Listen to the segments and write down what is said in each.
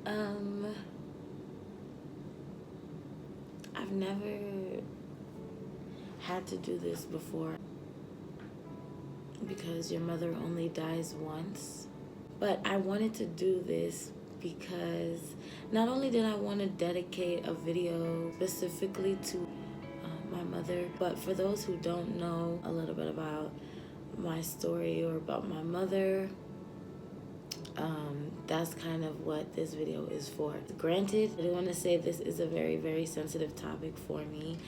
um, I've never had to do this before because your mother only dies once. But I wanted to do this because not only did I want to dedicate a video specifically to my mother, but for those who don't know a little bit about my story or about my mother, that's kind of what this video is for. Granted, I do want to say this is a very, very sensitive topic for me,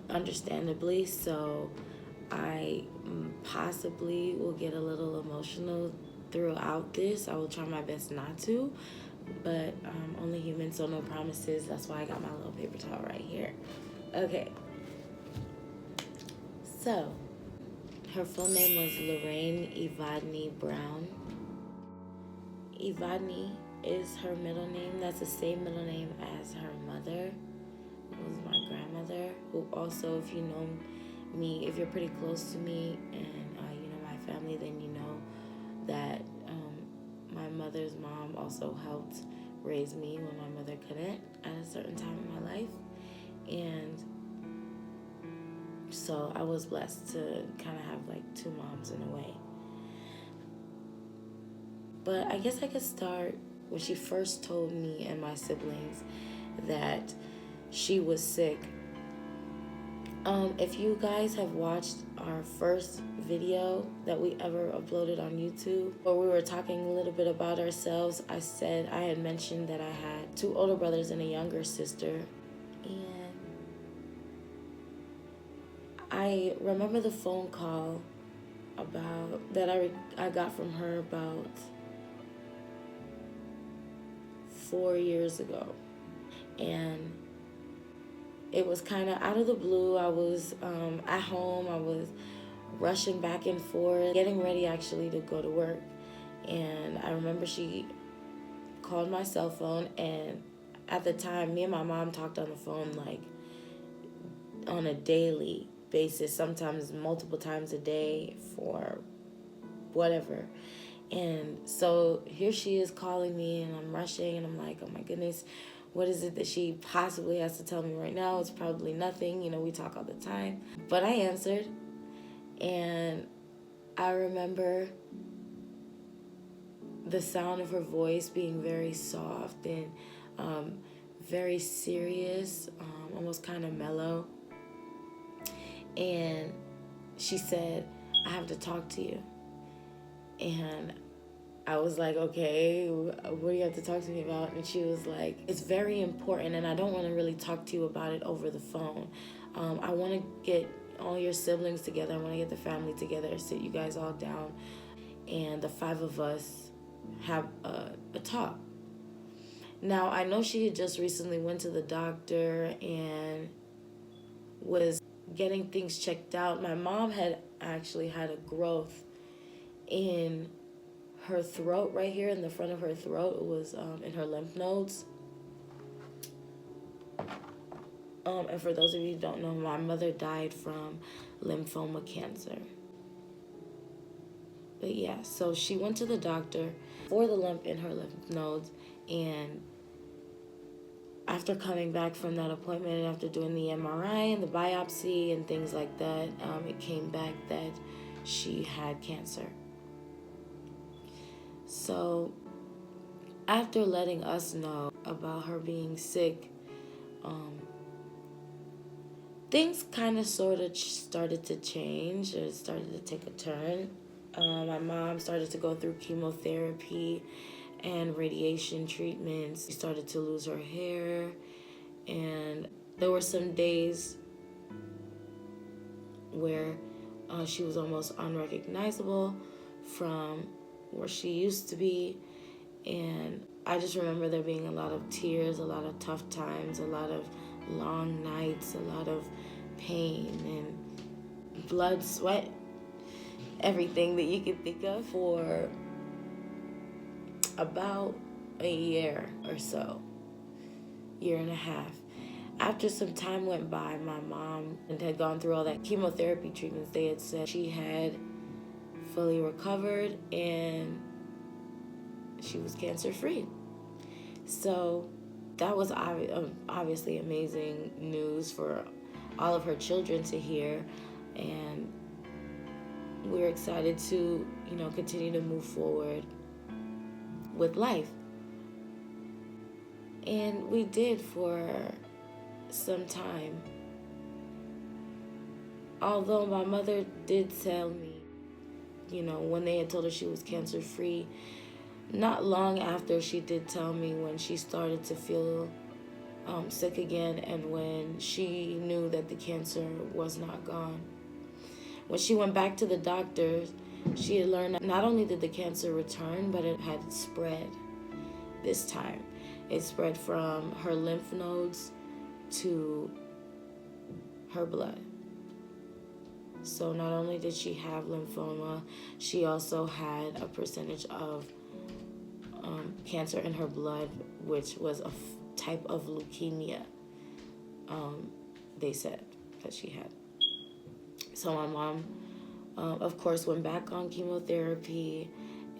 understandably, so I possibly will get a little emotional throughout this. I will try my best not to, but only human, so no promises. That's why I got my little paper towel right here. Okay. So, her full name was Lorraine Evadne Brown. Evadne is her middle name. That's the same middle name as her mother, who was my grandmother, who also, if you know me, if you're pretty close to me and you know my family, then you know that my mother's mom also helped raise me when my mother couldn't at a certain time in my life. And so I was blessed to kind of have like two moms in a way. But I guess I could start when she first told me and my siblings that she was sick. If you guys have watched our first video that we ever uploaded on YouTube, where we were talking a little bit about ourselves, I had mentioned that I had two older brothers and a younger sister. And I remember the phone call that I got from her about 4 years ago. And it was kind of out of the blue. I was at home. I was rushing back and forth, getting ready actually to go to work. And I remember she called my cell phone, and at the time, me and my mom talked on the phone like on a daily basis, sometimes multiple times a day for whatever. And so here she is calling me, and I'm rushing, and I'm like, oh my goodness, what is it that she possibly has to tell me right now? It's probably nothing. You know, we talk all the time. But I answered, and I remember the sound of her voice being very soft and very serious, almost kind of mellow. And she said, I have to talk to you. And I was like, okay, what do you have to talk to me about? And she was like, it's very important, and I don't want to really talk to you about it over the phone. I want to get all your siblings together. I want to get the family together, sit you guys all down, and the five of us have a talk. Now, I know she had just recently went to the doctor and was getting things checked out. My mom had actually had a growth in her throat right here, in the front of her throat. It was in her lymph nodes. And for those of you who don't know, my mother died from lymphoma cancer. But yeah, so she went to the doctor for the lump in her lymph nodes, and after coming back from that appointment and after doing the MRI and the biopsy and things like that, it came back that she had cancer. So after letting us know about her being sick, things kind of sort of started to change. It started to take a turn. My mom started to go through chemotherapy and radiation treatments. She started to lose her hair, and there were some days where she was almost unrecognizable from where she used to be. And I just remember there being a lot of tears, a lot of tough times, a lot of long nights, a lot of pain and blood, sweat, everything that you could think of for about a year or so, year and a half. After some time went by, my mom had gone through all that chemotherapy treatments. They had said she had fully recovered, and she was cancer free. So that was obviously amazing news for all of her children to hear, and we're excited to, continue to move forward with life. And we did for some time. Although my mother did tell me, when they had told her she was cancer free, not long after she did tell me when she started to feel sick again, and when she knew that the cancer was not gone. When she went back to the doctors, she had learned that not only did the cancer return, but it had spread this time. It spread from her lymph nodes to her blood. So not only did she have lymphoma, she also had a percentage of cancer in her blood, which was a type of leukemia, they said that she had. So my mom, of course, went back on chemotherapy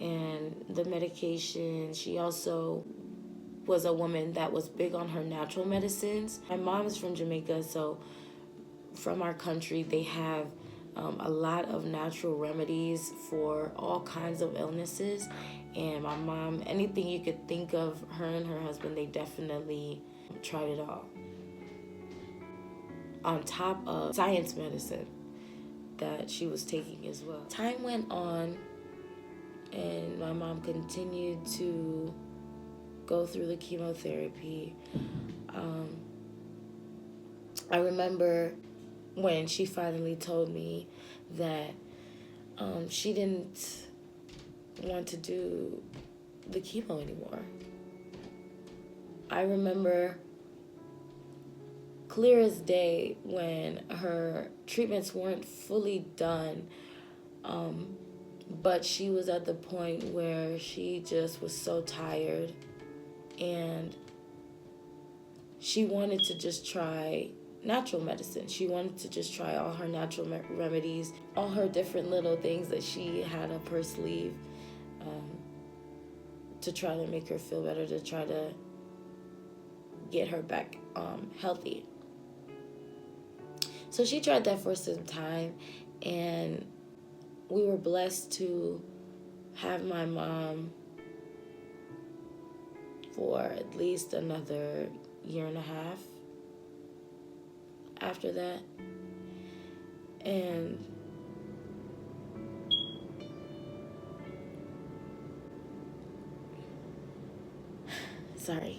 and the medication. She also was a woman that was big on her natural medicines. My mom is from Jamaica, so from our country, they have a lot of natural remedies for all kinds of illnesses. And my mom, anything you could think of, her and her husband, they definitely tried it all. On top of science medicine that she was taking as well. Time went on, and my mom continued to go through the chemotherapy. I remember when she finally told me that she didn't want to do the chemo anymore. I remember clear as day when her treatments weren't fully done, but she was at the point where she just was so tired, and she wanted to just try natural medicine. She wanted to just try all her natural remedies, all her different little things that she had up her sleeve, to try to make her feel better, to try to get her back healthy. So she tried that for some time, and we were blessed to have my mom for at least another year and a half after that. And sorry.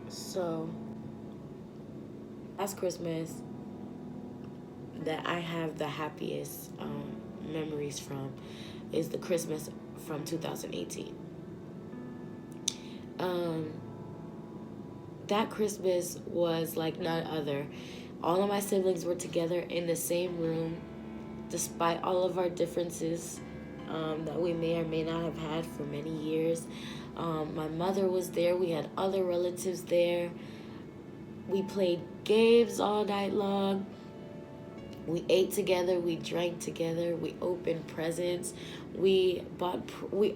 So, last Christmas that I have the happiest memories from is the Christmas from 2018. That Christmas was like none other. All of my siblings were together in the same room, despite all of our differences that we may or may not have had for many years. My mother was there. We had other relatives there. We played games all night long. We ate together. We drank together. We opened presents. We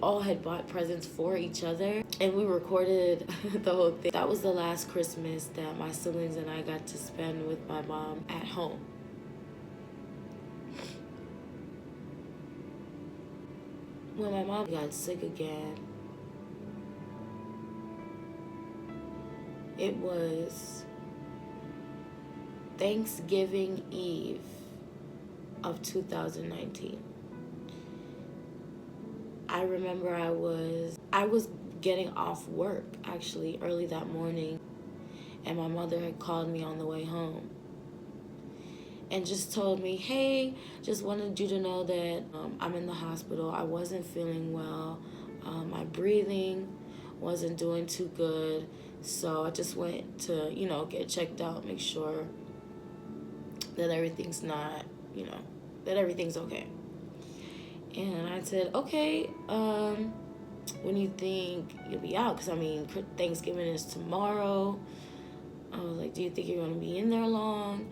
all had bought presents for each other, and we recorded the whole thing. That was the last Christmas that my siblings and I got to spend with my mom at home. When my mom got sick again, it was Thanksgiving Eve of 2019. I remember I was getting off work actually early that morning, and my mother had called me on the way home and just told me, hey, just wanted you to know that I'm in the hospital. I wasn't feeling well. My breathing wasn't doing too good. So I just went to, get checked out, make sure that everything's not, that everything's okay. And I said, okay, when you think you'll be out? Because, I mean, Thanksgiving is tomorrow. I was like, do you think you're going to be in there long?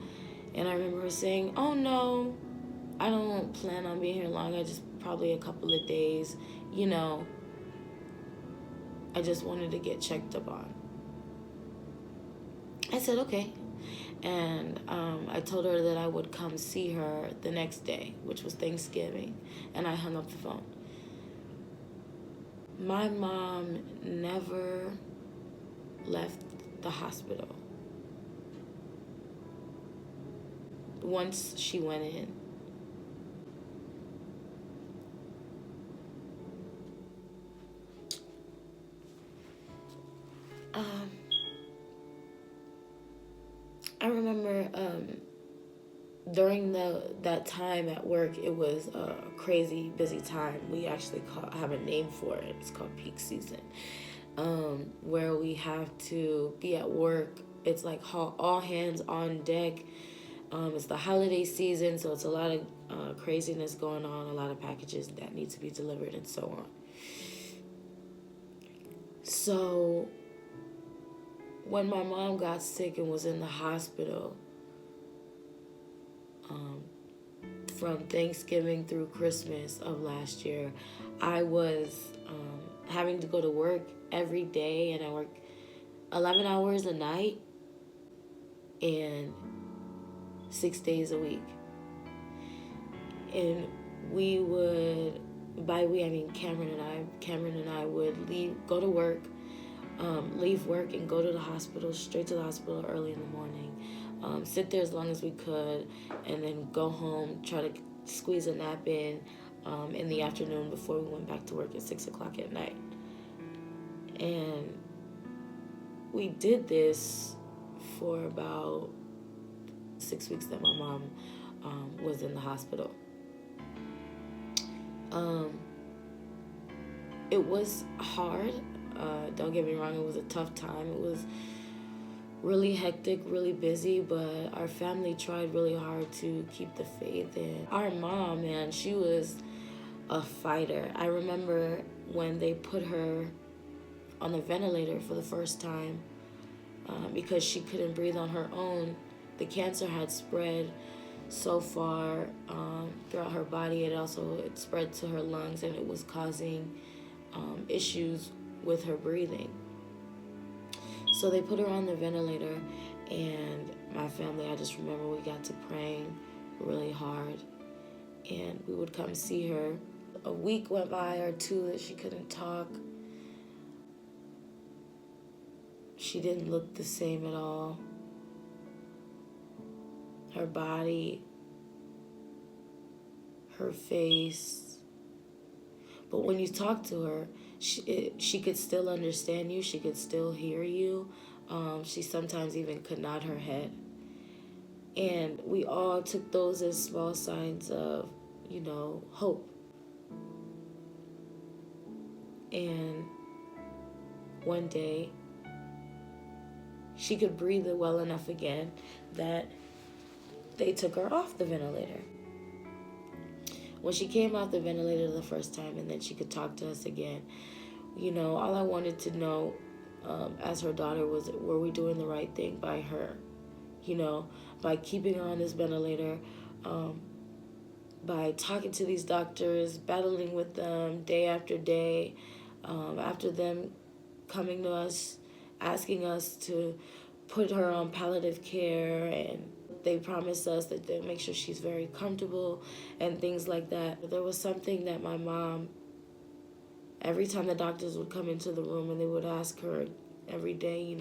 And I remember her saying, oh, no, I don't plan on being here long. I just probably a couple of days, you know. I just wanted to get checked up on. I said, okay. And I told her that I would come see her the next day, which was Thanksgiving. And I hung up the phone. My mom never left the hospital. Once she went in, I remember during that time at work, it was a crazy busy time. We actually have a name for it. It's called peak season, where we have to be at work. It's like all hands on deck. It's the holiday season, so it's a lot of craziness going on, a lot of packages that need to be delivered, and so on. So when my mom got sick and was in the hospital, from Thanksgiving through Christmas of last year, I was having to go to work every day, and I worked 11 hours a night and 6 days a week. And we would, by we I mean Cameron and I would go to work, leave work and go to the hospital, straight to the hospital early in the morning, sit there as long as we could, and then go home, try to squeeze a nap in the afternoon before we went back to work at 6 o'clock at night. And we did this for about 6 weeks that my mom was in the hospital. It was hard. Don't get me wrong, it was a tough time. It was really hectic, really busy, but our family tried really hard to keep the faith. And our mom, man, she was a fighter. I remember when they put her on the ventilator for the first time, because she couldn't breathe on her own. The cancer had spread so far throughout her body. It spread to her lungs, and it was causing issues with her breathing. So they put her on the ventilator, and my family, I just remember we got to praying really hard, and we would come see her. A week went by or two that she couldn't talk. She didn't look the same at all. Her body, her face. But when you talk to her, she could still understand you. She could still hear you. She sometimes even could nod her head. And we all took those as small signs of, hope. And one day, she could breathe well enough again that they took her off the ventilator. When she came off the ventilator the first time, and then she could talk to us again, all I wanted to know as her daughter was, were we doing the right thing by her? By keeping her on this ventilator, by talking to these doctors, battling with them day after day, after them coming to us, asking us to put her on palliative care, and they promised us that they'll make sure she's very comfortable and things like that. There was something that my mom, every time the doctors would come into the room and they would ask her every day,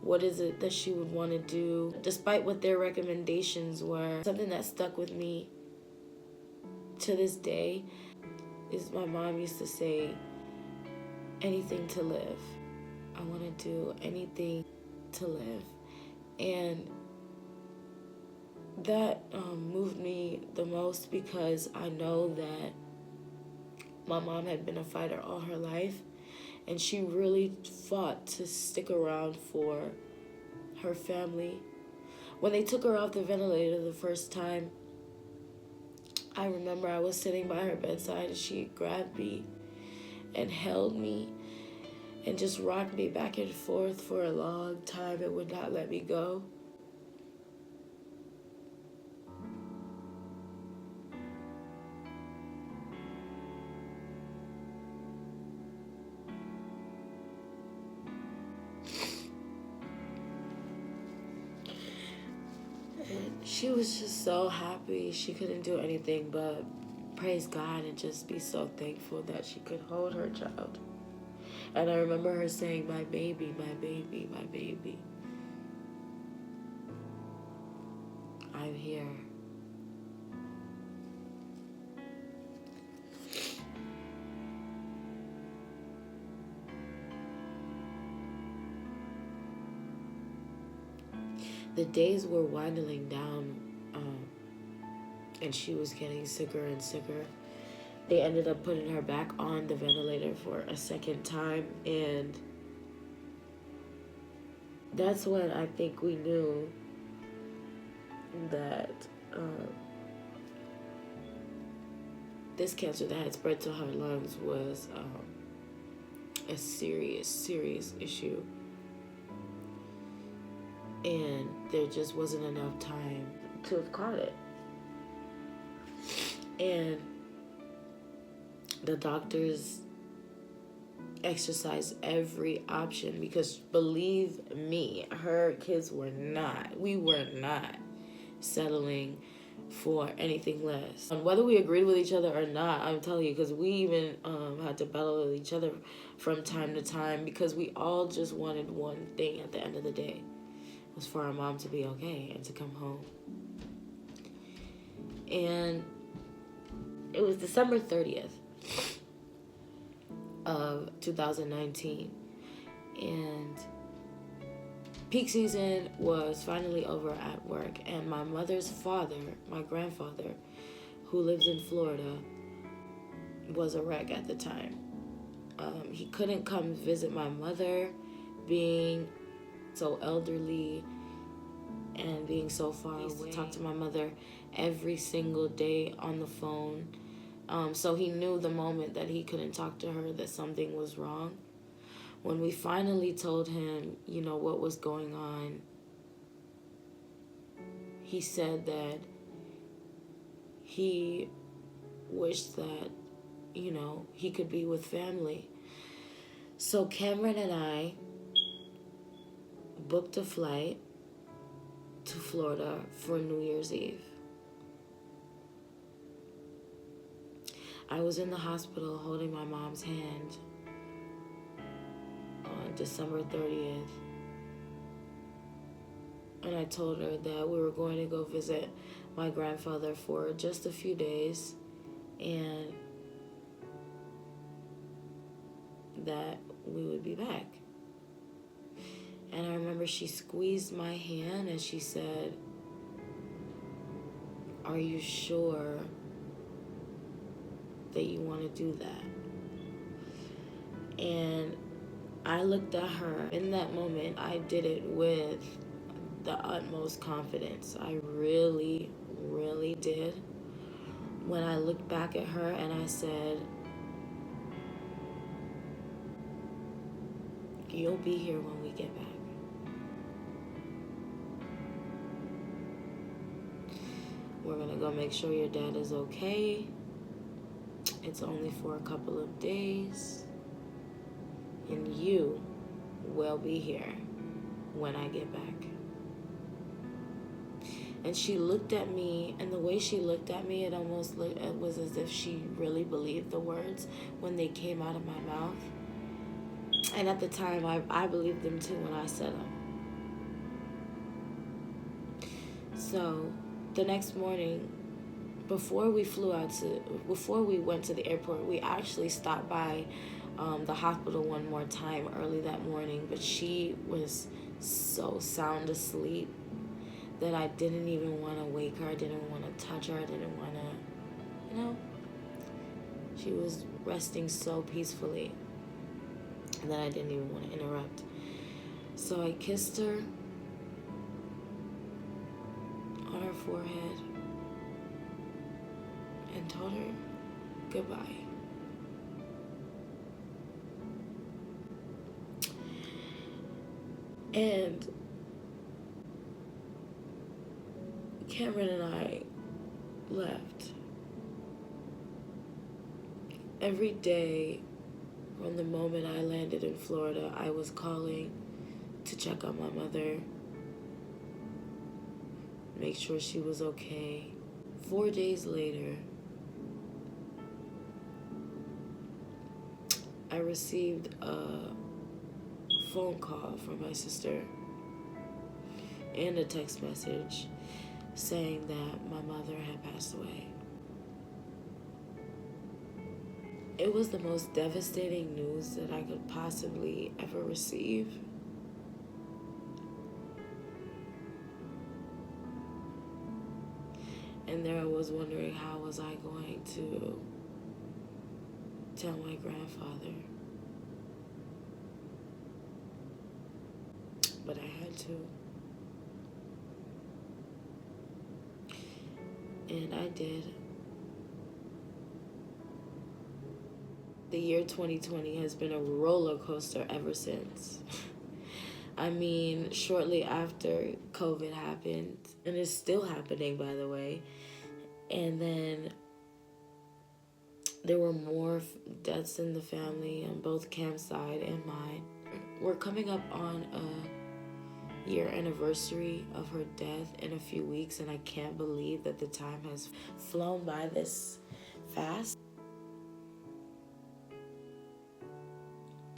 what is it that she would want to do, despite what their recommendations were. Something that stuck with me to this day is my mom used to say, anything to live. I want to do anything to live. And that moved me the most, because I know that my mom had been a fighter all her life, and she really fought to stick around for her family. When they took her off the ventilator the first time, I remember I was sitting by her bedside and she grabbed me and held me and just rocked me back and forth for a long time and would not let me go. And she was just so happy. She couldn't do anything but praise God and just be so thankful that she could hold her child. And I remember her saying, "My baby, my baby, my baby. I'm here." The days were winding down, and she was getting sicker and sicker. They ended up putting her back on the ventilator for a second time, and that's when I think we knew that this cancer that had spread to her lungs was a serious, serious issue. And there just wasn't enough time to have caught it. And the doctors exercised every option because, believe me, her kids we were not settling for anything less. Whether we agreed with each other or not, I'm telling you, because we even had to battle with each other from time to time because we all just wanted one thing at the end of the day. It was for our mom to be okay and to come home. And it was December 30th of 2019. And peak season was finally over at work. And my mother's father, my grandfather, who lives in Florida, was a wreck at the time. He couldn't come visit my mother, being so elderly and being so far away. Talk to my mother every single day on the phone. So he knew the moment that he couldn't talk to her that something was wrong. When we finally told him, what was going on, he said that he wished that, he could be with family. So Cameron and I booked a flight to Florida for New Year's Eve. I was in the hospital holding my mom's hand on December 30th. And I told her that we were going to go visit my grandfather for just a few days and that we would be back. And I remember she squeezed my hand and she said, "Are you sure that you want to do that?" And I looked at her. In that moment, I did it with the utmost confidence. I really, really did. When I looked back at her and I said, "You'll be here when we get back." We're gonna go make sure your dad is okay. It's only for a couple of days. And you will be here when I get back. And she looked at me, and the way she looked at me, it was as if she really believed the words when they came out of my mouth. And at the time, I believed them too when I said them. So the next morning, before we went to the airport, we actually stopped by the hospital one more time early that morning, but she was so sound asleep that I didn't even want to wake her. I didn't want to touch her. I didn't want to, she was resting so peacefully that I didn't even want to interrupt. So I kissed her on her forehead, and told her goodbye. And Cameron and I left. Every day from the moment I landed in Florida, I was calling to check on my mother, make sure she was okay. 4 days later, I received a phone call from my sister and a text message saying that my mother had passed away. It was the most devastating news that I could possibly ever receive. And there I was wondering, how was I going to tell my grandfather? But I had to. And I did. The year 2020 has been a roller coaster ever since. I mean, shortly after COVID happened, and it's still happening, by the way, and then there were more deaths in the family on both Cam's side and mine. We're coming up on a year anniversary of her death in a few weeks, and I can't believe that the time has flown by this fast.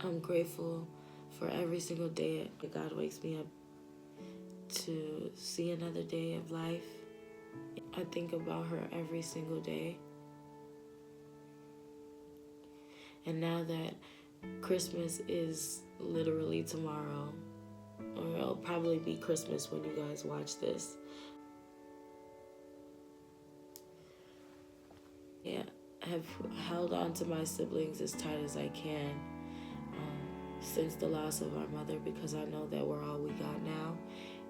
I'm grateful for every single day that God wakes me up to see another day of life. I think about her every single day. And now that Christmas is literally tomorrow, or it'll probably be Christmas when you guys watch this. Yeah, I have held on to my siblings as tight as I can since the loss of our mother, because I know that we're all we got now.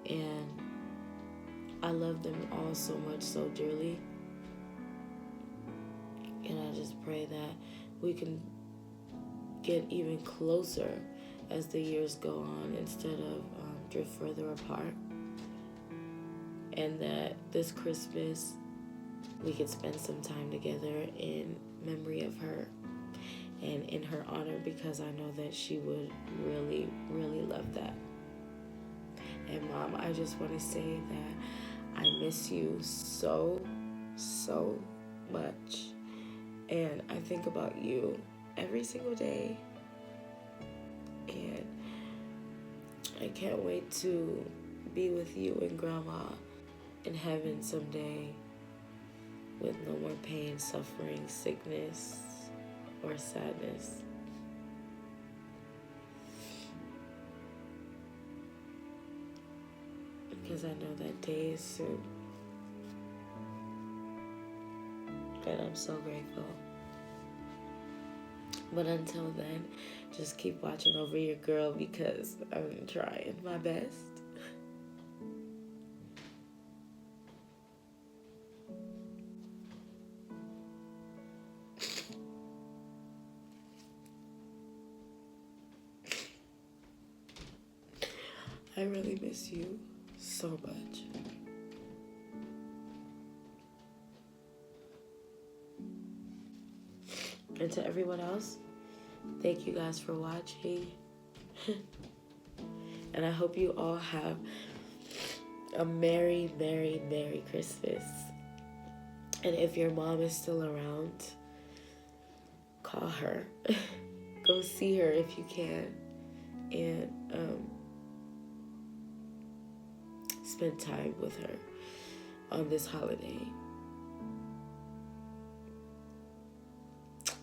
And I love them all so much, so dearly. And I just pray that we can get even closer as the years go on instead of drift further apart. And that this Christmas we could spend some time together in memory of her and in her honor, because I know that she would really, really love that. And Mom, I just want to say that I miss you so, so much. And I think about you every single day. And I can't wait to be with you and Grandma in heaven someday, with no more pain, suffering, sickness, or sadness. Because I know that day is soon. And I'm so grateful. But until then, just keep watching over your girl, because I'm trying my best. I really miss you so much. And to everyone else, thank you guys for watching. And I hope you all have a Merry, Merry, Merry Christmas. And if your mom is still around, call her. Go see her if you can. And spend time with her on this holiday.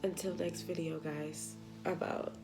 Until next video, guys, I'm out.